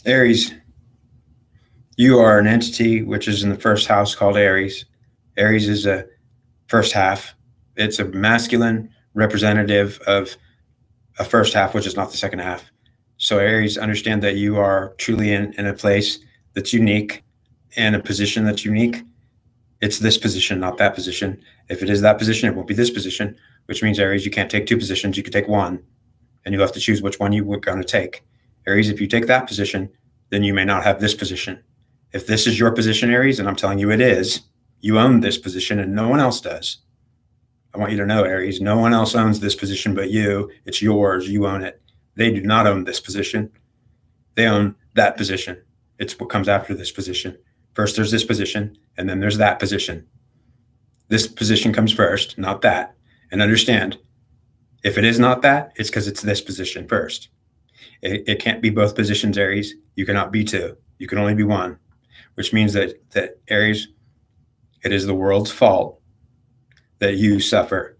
Aries, you are an entity which is in the first house called Aries. Aries is a first half. It's a masculine representative of a first half, which is not the second half. So Aries, understand that you are truly in a place that's unique, in a position that's unique. It's this position, not that position. If it is that position, it won't be this position, which means Aries, you can't take two positions. You can take one, and you have to choose which one you were going to take. Aries, if you take that position, then you may not have this position. If this is your position, Aries, and I'm telling you it is, you own this position and no one else does. I want you to know, Aries, no one else owns this position but you. It's yours. You own it. They do not own this position. They own that position. It's what comes after this position. First, there's this position, and then there's that position. This position comes first, not that. And understand, if it is not that, it's because it's this position first. It can't be both positions, Aries. You cannot be two. You can only be one, which means that Aries, it is the world's fault that you suffer.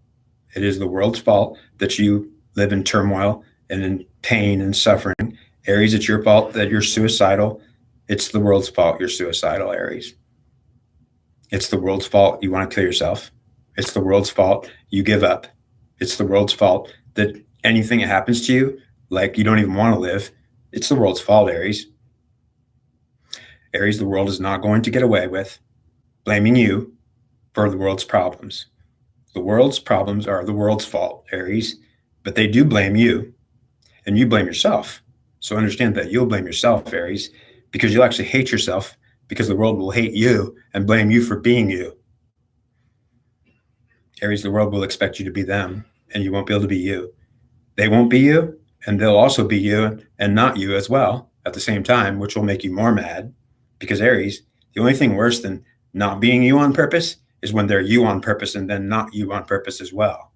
It is the world's fault that you live in turmoil and in pain and suffering. Aries, it's your fault that you're suicidal. It's the world's fault you're suicidal, Aries. It's the world's fault you want to kill yourself. It's the world's fault you give up. It's the world's fault that anything that happens to you, like you don't even want to live, it's the world's fault, Aries. Aries, the world is not going to get away with blaming you for the world's problems. The world's problems are the world's fault, Aries, but they do blame you, and you blame yourself. So understand that you'll blame yourself, Aries, because you'll actually hate yourself, because the world will hate you and blame you for being you. Aries, the world will expect you to be them, and you won't be able to be you. They won't be you, and they'll also be you and not you as well at the same time, which will make you more mad. Because Aries, the only thing worse than not being you on purpose is when they're you on purpose and then not you on purpose as well.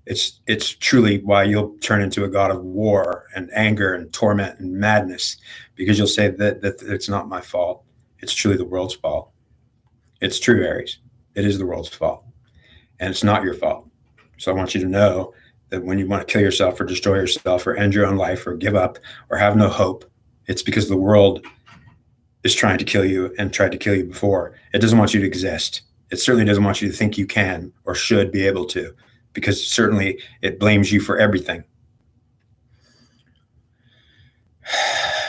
It's truly why you'll turn into a god of war and anger and torment and madness, because you'll say that it's not my fault. It's truly the world's fault. It's true, Aries. It is the world's fault, and it's not your fault. So I want you to know that when you want to kill yourself or destroy yourself or end your own life or give up or have no hope, it's because the world is trying to kill you and tried to kill you before. It doesn't want you to exist. It certainly doesn't want you to think you can or should be able to, because certainly it blames you for everything.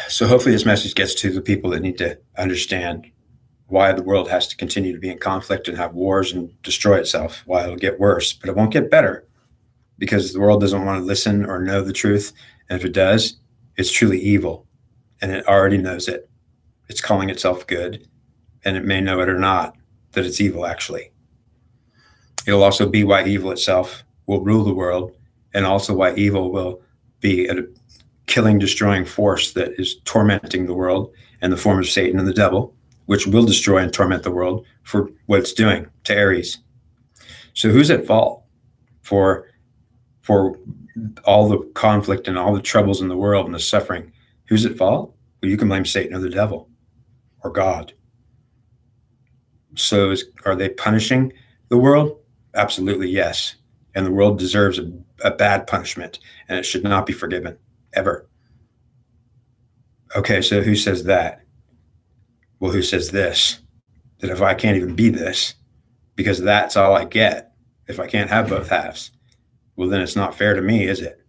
So hopefully this message gets to the people that need to understand why the world has to continue to be in conflict and have wars and destroy itself, why it'll get worse, but it won't get better, because the world doesn't want to listen or know the truth. And if it does, it's truly evil, and it already knows it. It's calling itself good, and it may know it or not that it's evil, actually. It'll also be why evil itself will rule the world, and also why evil will be a killing, destroying force that is tormenting the world in the form of Satan and the devil, which will destroy and torment the world for what it's doing to Aries. So who's at fault for all the conflict and all the troubles in the world and the suffering? Who's at fault? Well, you can blame Satan or the devil or God. So are they punishing the world? Absolutely, yes. And the world deserves a bad punishment, and it should not be forgiven, ever. Okay, so who says that? Well, who says this? That if I can't even be this, because that's all I get, if I can't have both halves, well, then it's not fair to me, is it?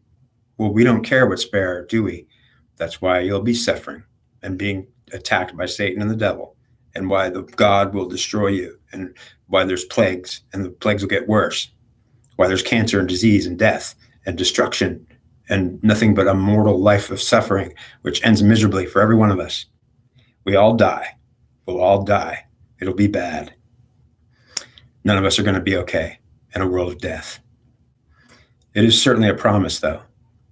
Well, we don't care what's fair, do we? That's why you'll be suffering and being attacked by Satan and the devil, and why the God will destroy you, and why there's plagues, and the plagues will get worse, why there's cancer and disease and death and destruction and nothing but a mortal life of suffering, which ends miserably for every one of us. We all die. We'll all die. It'll be bad. None of us are going to be okay in a world of death. It is certainly a promise, though,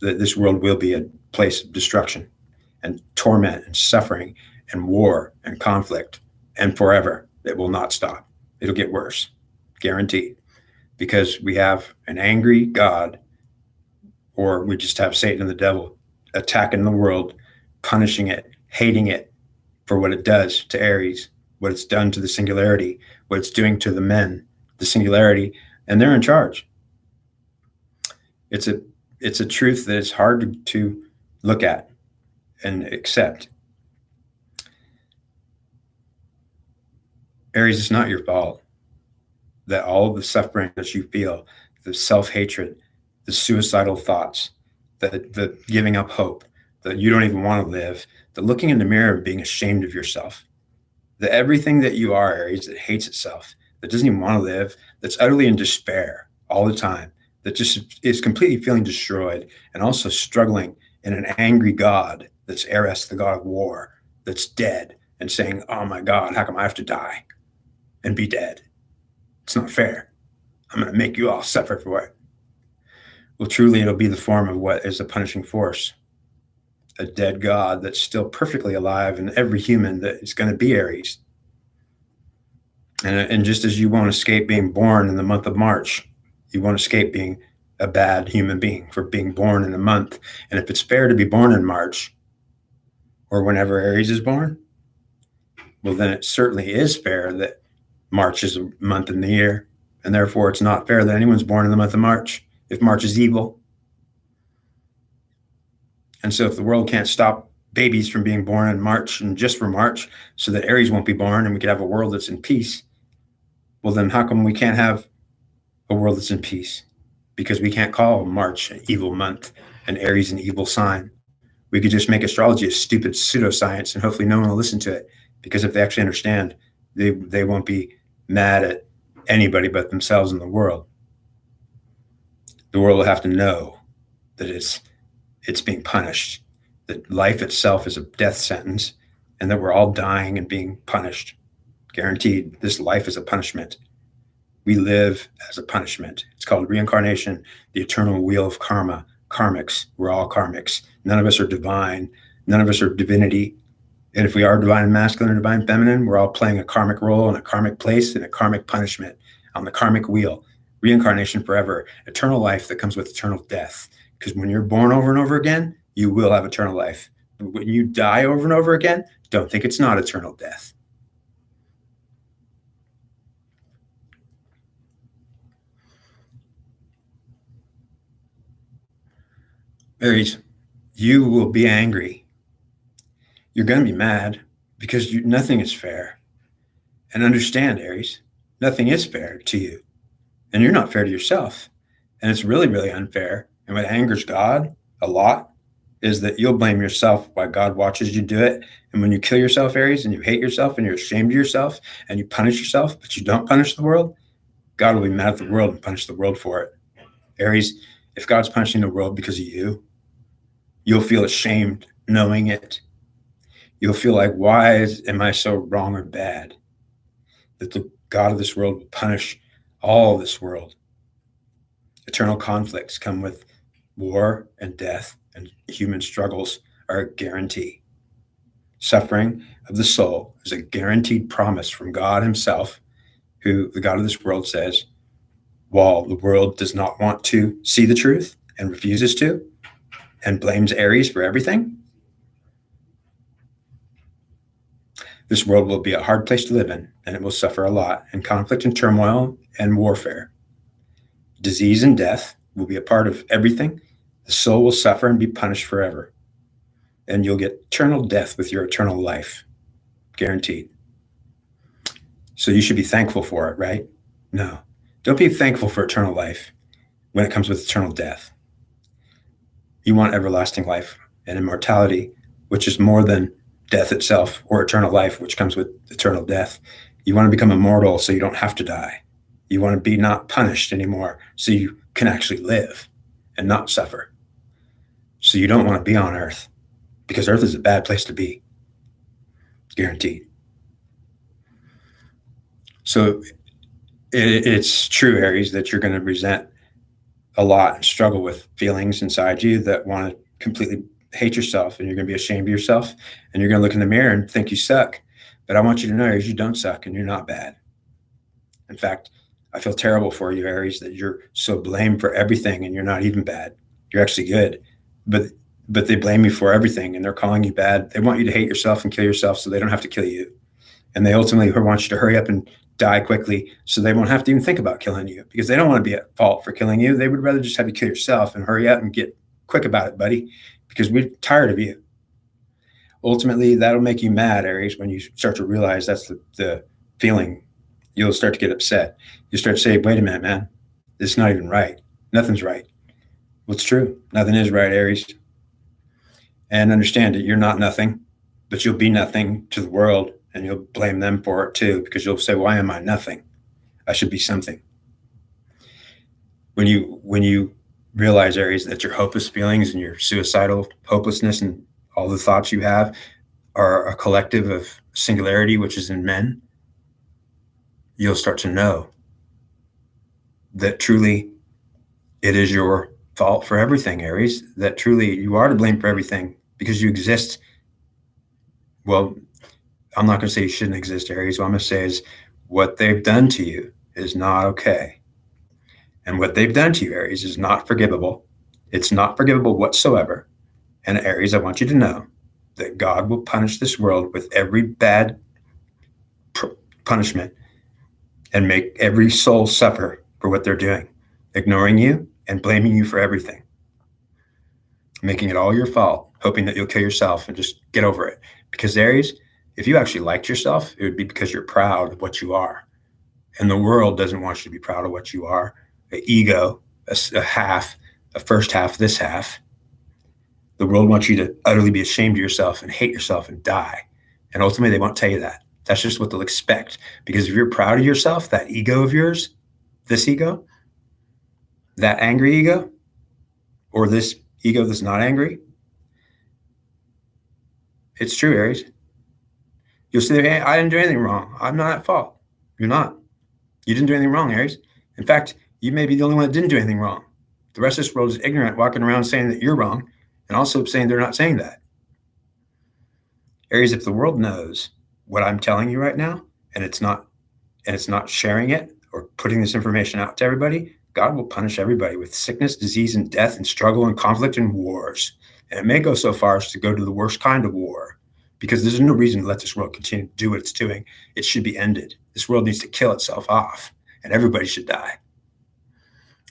that this world will be a place of destruction and torment and suffering and war and conflict, and forever. It will not stop. It'll get worse, guaranteed, because we have an angry God, or we just have Satan and the devil attacking the world, punishing it, hating it for what it does to Aries, what it's done to the singularity, what it's doing to the men, the singularity, and they're in charge. It's a truth that is hard to look at. and accept. Aries, it's not your fault that all of the suffering that you feel, the self-hatred, the suicidal thoughts, the giving up hope, that you don't even want to live, the looking in the mirror and being ashamed of yourself, the everything that you are, Aries, that hates itself, that doesn't even want to live, that's utterly in despair all the time, that just is completely feeling destroyed and also struggling in an angry God that's Aries, the god of war, that's dead and saying, oh my God, how come I have to die and be dead? It's not fair. I'm going to make you all suffer for it. Well, truly, it'll be the form of what is a punishing force, a dead God that's still perfectly alive in every human that is going to be Aries. And just as you won't escape being born in the month of March, you won't escape being a bad human being for being born in a month. And if it's fair to be born in March or whenever Aries is born, well, then it certainly is fair that March is a month in the year. And therefore, it's not fair that anyone's born in the month of March if March is evil. And so if the world can't stop babies from being born in March and just for March so that Aries won't be born and we could have a world that's in peace, well, then how come we can't have a world that's in peace? Because we can't call March an evil month and Aries an evil sign. We could just make astrology a stupid pseudoscience and hopefully no one will listen to it. Because if they actually understand, they won't be mad at anybody but themselves in the world. The world will have to know that it's being punished, that life itself is a death sentence, and that we're all dying and being punished. Guaranteed, this life is a punishment. We live as a punishment. It's called reincarnation, the eternal wheel of karma, karmics. We're all karmics. None of us are divine. None of us are divinity. And if we are divine masculine or divine feminine, we're all playing a karmic role in a karmic place and a karmic punishment on the karmic wheel. Reincarnation forever, eternal life that comes with eternal death. Because when you're born over and over again, you will have eternal life. But when you die over and over again, don't think it's not eternal death. Aries, you will be angry. You're going to be mad because nothing is fair. And understand, Aries, nothing is fair to you. And you're not fair to yourself. And it's really, really unfair. And what angers God a lot is that you'll blame yourself while God watches you do it. And when you kill yourself, Aries, and you hate yourself and you're ashamed of yourself and you punish yourself, but you don't punish the world, God will be mad at the world and punish the world for it. Aries, if God's punishing the world because of you, you'll feel ashamed knowing it. You'll feel like, why am I so wrong or bad? That the God of this world will punish all of this world. Eternal conflicts come with war and death, and human struggles are a guarantee. Suffering of the soul is a guaranteed promise from God himself, who the God of this world says, while the world does not want to see the truth and refuses to, and blames Aries for everything, this world will be a hard place to live in, and it will suffer a lot in conflict and turmoil and warfare. Disease and death will be a part of everything. The soul will suffer and be punished forever. And you'll get eternal death with your eternal life, guaranteed. So you should be thankful for it, right? No, don't be thankful for eternal life when it comes with eternal death. You want everlasting life and immortality, which is more than death itself, or eternal life, which comes with eternal death. You want to become immortal so you don't have to die. You want to be not punished anymore so you can actually live and not suffer. So you don't want to be on Earth because Earth is a bad place to be, guaranteed. So it's true, Aries, that you're going to resent a lot and struggle with feelings inside you that want to completely hate yourself, and you're going to be ashamed of yourself, and you're going to look in the mirror and think you suck. But I want you to know, Aries, you don't suck and you're not bad. In fact, I feel terrible for you, Aries, that you're so blamed for everything and you're not even bad. You're actually good. But they blame you for everything and they're calling you bad. They want you to hate yourself and kill yourself so they don't have to kill you. And they ultimately want you to hurry up and die quickly so they won't have to even think about killing you, because they don't want to be at fault for killing you. They would rather just have you kill yourself and hurry up and get quick about it, buddy, because we're tired of you. Ultimately, that'll make you mad, Aries, when you start to realize that's the feeling. You'll start to get upset. You start to say, wait a minute, man, it's not even right. Nothing's right. Well, it's true. Nothing is right, Aries. And understand that you're not nothing, but you'll be nothing to the world, and you'll blame them for it too, because you'll say, why am I nothing? I should be something. When you realize, Aries, that your hopeless feelings and your suicidal hopelessness and all the thoughts you have are a collective of singularity, which is in men, you'll start to know that truly it is your fault for everything, Aries, that truly you are to blame for everything because you exist. Well, I'm not going to say you shouldn't exist, Aries. What I'm going to say is what they've done to you is not okay. And what they've done to you, Aries, is not forgivable. It's not forgivable whatsoever. And Aries, I want you to know that God will punish this world with every bad punishment and make every soul suffer for what they're doing, ignoring you and blaming you for everything, making it all your fault, hoping that you'll kill yourself and just get over it. Because Aries, if you actually liked yourself, it would be because you're proud of what you are. And the world doesn't want you to be proud of what you are. An ego, a half, a first half, this half. The world wants you to utterly be ashamed of yourself and hate yourself and die. And ultimately, they won't tell you that. That's just what they'll expect. Because if you're proud of yourself, that ego of yours, this ego, that angry ego, or this ego that's not angry, it's true, Aries. You'll say, hey, I didn't do anything wrong. I'm not at fault. You're not. You didn't do anything wrong, Aries. In fact, you may be the only one that didn't do anything wrong. The rest of this world is ignorant, walking around saying that you're wrong, and also saying they're not saying that. Aries, if the world knows what I'm telling you right now, and it's not sharing it or putting this information out to everybody, God will punish everybody with sickness, disease, and death, and struggle and conflict and wars. And it may go so far as to go to the worst kind of war, because there's no reason to let this world continue to do what it's doing. It should be ended. This world needs to kill itself off, and everybody should die.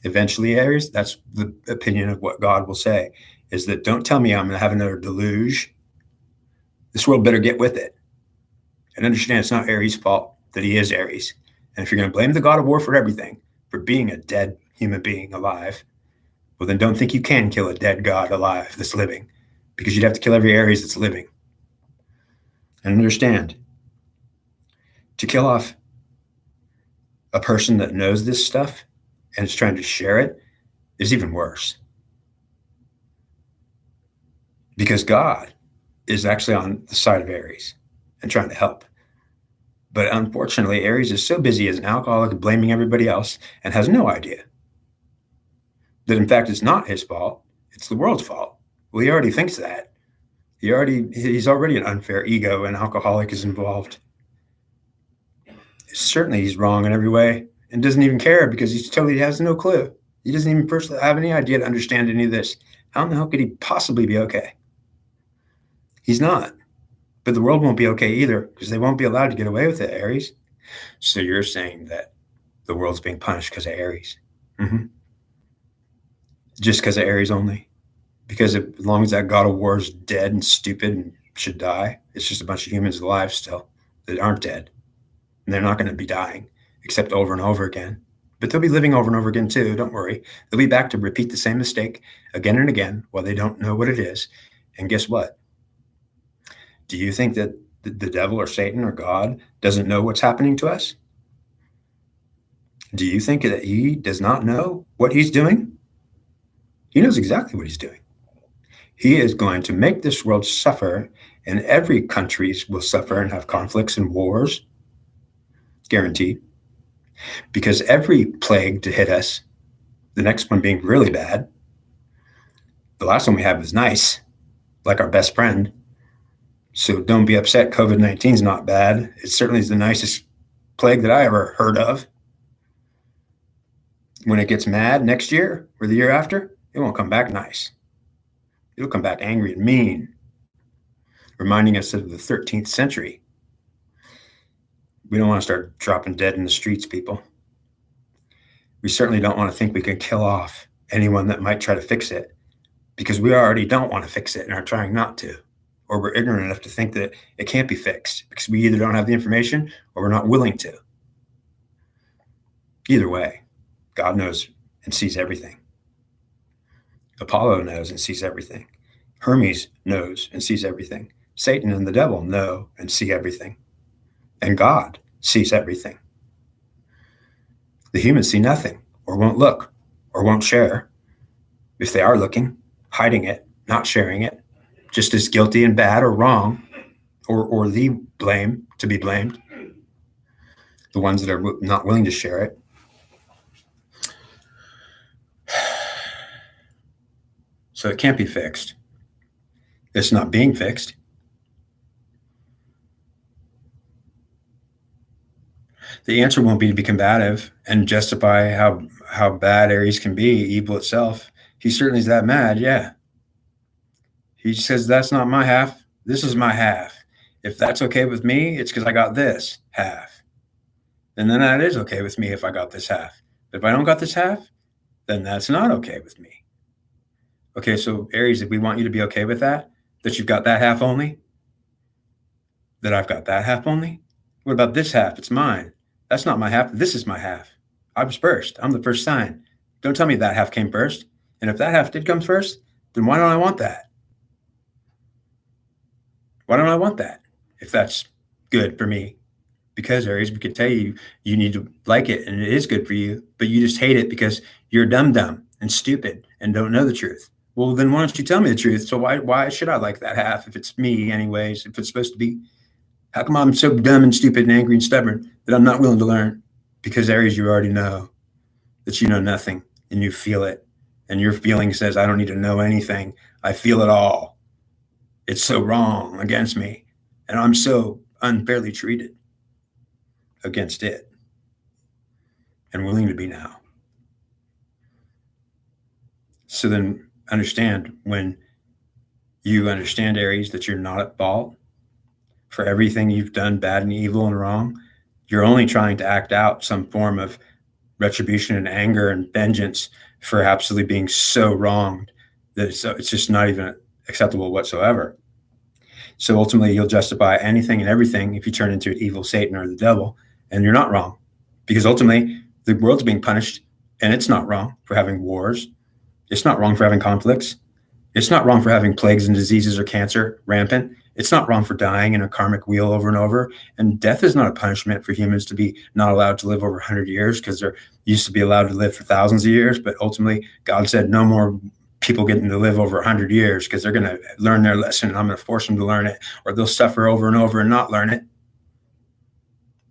Eventually, Aries, that's the opinion of what God will say, is that don't tell me I'm going to have another deluge. This world better get with it. And understand it's not Aries' fault that he is Aries. And if you're going to blame the god of war for everything, for being a dead human being alive, well, then don't think you can kill a dead god alive that's living, because you'd have to kill every Aries that's living. And understand, to kill off a person that knows this stuff and is trying to share it is even worse. Because God is actually on the side of Aries and trying to help. But unfortunately, Aries is so busy as an alcoholic blaming everybody else and has no idea that, in fact, it's not his fault. It's the world's fault. Well, he already thinks that. He's already an unfair ego, and alcoholic is involved. Certainly, he's wrong in every way and doesn't even care because he totally has no clue. He doesn't even first have any idea to understand any of this. How in the hell could he possibly be okay? He's not. But the world won't be okay either, because they won't be allowed to get away with it, Aries. So you're saying that the world's being punished because of Aries. Mm-hmm. Just because of Aries only. Because as long as that god of war is dead and stupid and should die, it's just a bunch of humans alive still that aren't dead. And they're not going to be dying, except over and over again. But they'll be living over and over again too, don't worry. They'll be back to repeat the same mistake again and again while they don't know what it is. And guess what? Do you think that the devil or Satan or God doesn't know what's happening to us? Do you think that he does not know what he's doing? He knows exactly what he's doing. He is going to make this world suffer, and every country will suffer and have conflicts and wars. Guaranteed. Because every plague to hit us, the next one being really bad, the last one we had was nice, like our best friend. So don't be upset. COVID-19 is not bad. It certainly is the nicest plague that I ever heard of. When it gets mad next year or the year after, it won't come back nice. It'll come back angry and mean, reminding us of the 13th century. We don't want to start dropping dead in the streets, people. We certainly don't want to think we can kill off anyone that might try to fix it, because we already don't want to fix it and are trying not to. or we're ignorant enough to think that it can't be fixed because we either don't have the information or we're not willing to. Either way, God knows and sees everything. Apollo knows and sees everything. Hermes knows and sees everything. Satan and the devil know and see everything. And God sees everything. The humans see nothing, or won't look, or won't share. If they are looking, hiding it, not sharing it, just as guilty and bad or wrong, or the blame to be blamed, the ones that are not willing to share it. So it can't be fixed. It's not being fixed. The answer won't be to be combative and justify how bad Aries can be, evil itself. He certainly is that mad, yeah. He says, that's not my half. This is my half. If that's okay with me, it's because I got this half. And then that is okay with me if I got this half. But if I don't got this half, then that's not okay with me. Okay, so Aries, if we want you to be okay with that you've got that half only, that I've got that half only, what about this half? It's mine. That's not my half. This is my half. I was first. I'm the first sign. Don't tell me that half came first. And if that half did come first, then why don't I want that? Why don't I want that if that's good for me? Because, Aries, we could tell you need to like it and it is good for you, but you just hate it because you're dumb and stupid and don't know the truth. Well, then why don't you tell me the truth? So why should I like that half if it's me anyways, if it's supposed to be? How come I'm so dumb and stupid and angry and stubborn that I'm not willing to learn? Because, Aries, you already know that you know nothing and you feel it. And your feeling says, I don't need to know anything. I feel it all. It's so wrong against me. And I'm so unfairly treated against it. And willing to be now. So then understand, when you understand, Aries, that you're not at fault for everything you've done bad and evil and wrong, you're only trying to act out some form of retribution and anger and vengeance for absolutely being so wronged that it's just not even acceptable whatsoever. So ultimately, you'll justify anything and everything if you turn into an evil Satan or the devil, and you're not wrong. Because ultimately, the world's being punished, and it's not wrong for having wars. It's not wrong for having conflicts. It's not wrong for having plagues and diseases or cancer rampant. It's not wrong for dying in a karmic wheel over and over. And death is not a punishment for humans to be not allowed to live over 100 years, because they're used to be allowed to live for thousands of years. But ultimately, God said no more people getting to live over 100 years, because they're going to learn their lesson and I'm going to force them to learn it, or they'll suffer over and over and not learn it.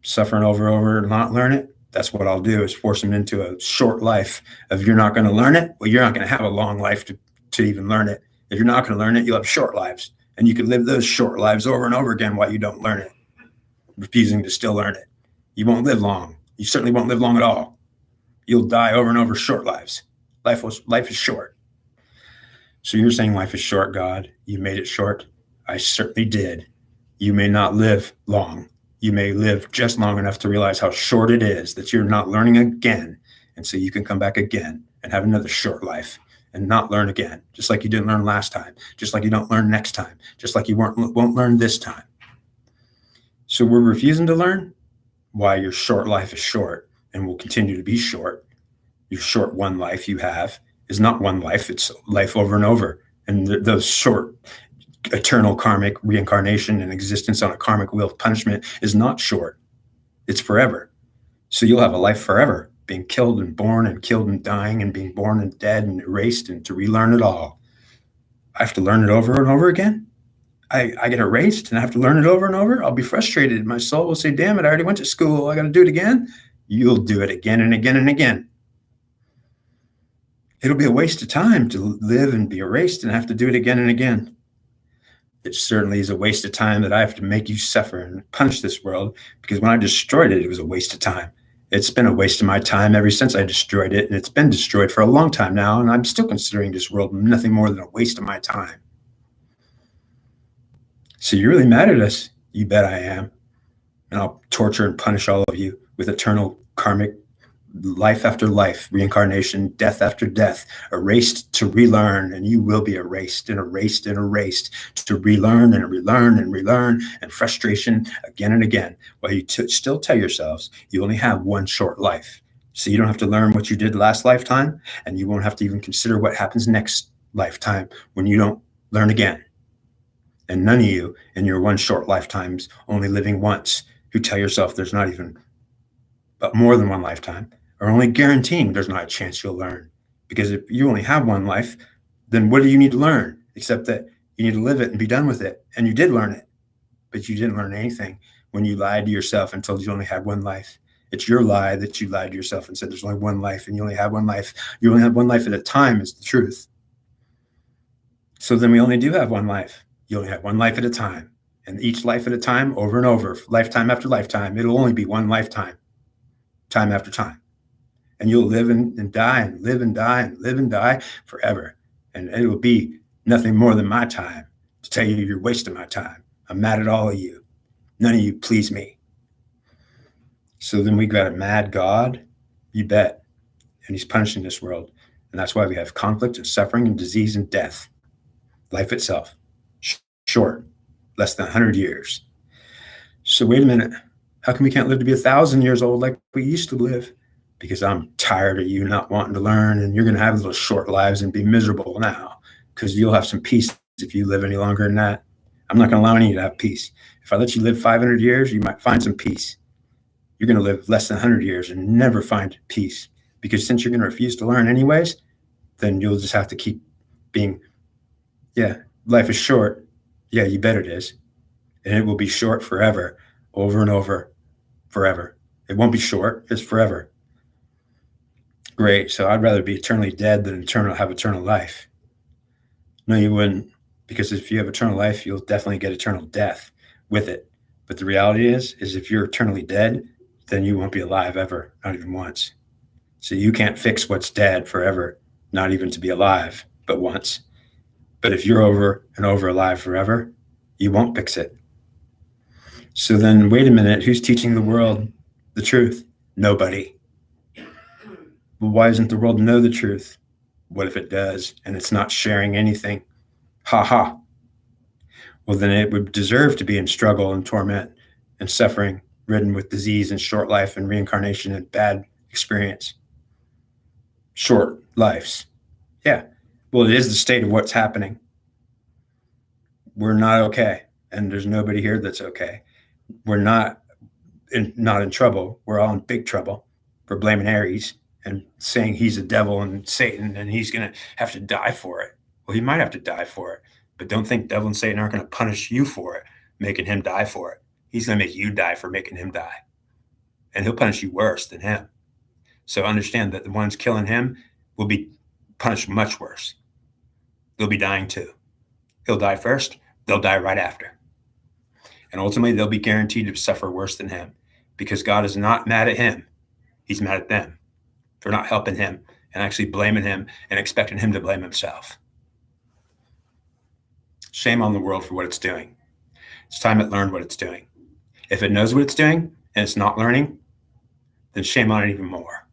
Suffering over and not learn it. That's what I'll do, is force them into a short life of, you're not going to learn it. Well, you're not going to have a long life to even learn it. If you're not going to learn it, you'll have short lives, and you could live those short lives over and over again while you don't learn it, refusing to still learn it. You won't live long. You certainly won't live long at all. You'll die over and over short lives. Life is short. So you're saying life is short, God. You made it short. I certainly did. You may not live long. You may live just long enough to realize how short it is, that you're not learning again. And so you can come back again and have another short life and not learn again, just like you didn't learn last time, just like you don't learn next time, just like you won't learn this time. So we're refusing to learn why your short life is short and will continue to be short. Your short one life you have is not one life, it's life over and over. And those short eternal karmic reincarnation and existence on a karmic wheel of punishment is not short. It's forever. So you'll have a life forever, being killed and born and killed and dying and being born and dead and erased, and to relearn it all. I have to learn it over and over again. I get erased and I have to learn it over and over. I'll be frustrated. My soul will say, damn it, I already went to school. I got to do it again. You'll do it again and again and again. It'll be a waste of time to live and be erased and have to do it again and again. It certainly is a waste of time that I have to make you suffer and punish this world, because when I destroyed it, it was a waste of time. It's been a waste of my time ever since I destroyed it, and it's been destroyed for a long time now, and I'm still considering this world nothing more than a waste of my time. So you're really mad at us? You bet I am. And I'll torture and punish all of you with eternal karmic life after life, reincarnation, death after death, erased to relearn, and you will be erased and erased and erased to relearn and relearn and relearn, and frustration again and again, while you still tell yourselves you only have one short life. So you don't have to learn what you did last lifetime, and you won't have to even consider what happens next lifetime when you don't learn again. And none of you in your one short lifetimes, only living once, who tell yourself there's not even but more than one lifetime, are only guaranteeing there's not a chance you'll learn. Because if you only have one life, then what do you need to learn except that you need to live it and be done with it? And you did learn it, but you didn't learn anything when you lied to yourself and told you only had one life. It's your lie that you lied to yourself and said there's only one life and you only have one life. You only have one life at a time is the truth. So then we only do have one life. You only have one life at a time. And each life at a time, over and over, lifetime after lifetime, it'll only be one lifetime, time after time. And you'll live and die and live and die and live and die forever. And it will be nothing more than my time to tell you you're wasting my time. I'm mad at all of you. None of you please me. So then we got a mad God, you bet. And he's punishing this world. And that's why we have conflict and suffering and disease and death. Life itself, short, less than 100 years. So wait a minute. How come we can't live to be 1,000 years old like we used to live? Because I'm tired of you not wanting to learn, and you're going to have little short lives and be miserable now, because you'll have some peace if you live any longer than that. I'm not going to allow any of you to have peace. If I let you live 500 years, you might find some peace. You're going to live less than 100 years and never find peace, because since you're going to refuse to learn anyways, then you'll just have to keep being, life is short. Yeah, you bet it is. And it will be short forever, over and over, forever. It won't be short. It's forever. Great. So I'd rather be eternally dead than have eternal life. No, you wouldn't, because if you have eternal life, you'll definitely get eternal death with it. But the reality is if you're eternally dead, then you won't be alive ever, not even once. So you can't fix what's dead forever, not even to be alive, but once. But if you're over and over alive forever, you won't fix it. So then, wait a minute, who's teaching the world the truth? Nobody. Well, why doesn't the world know the truth? What if it does and it's not sharing anything? Ha ha. Well, then it would deserve to be in struggle and torment and suffering, ridden with disease and short life and reincarnation and bad experience. Short lives. Yeah. Well, it is the state of what's happening. We're not okay. And there's nobody here that's okay. We're not in trouble. We're all in big trouble for blaming Aries and saying he's a devil and Satan and he's going to have to die for it. Well, he might have to die for it, but don't think devil and Satan aren't going to punish you for it, making him die for it. He's going to make you die for making him die. And he'll punish you worse than him. So understand that the ones killing him will be punished much worse. They'll be dying too. He'll die first. They'll die right after. And ultimately, they'll be guaranteed to suffer worse than him, because God is not mad at him. He's mad at them for not helping him and actually blaming him and expecting him to blame himself. Shame on the world for what it's doing. It's time it learned what it's doing. If it knows what it's doing and it's not learning, then shame on it even more.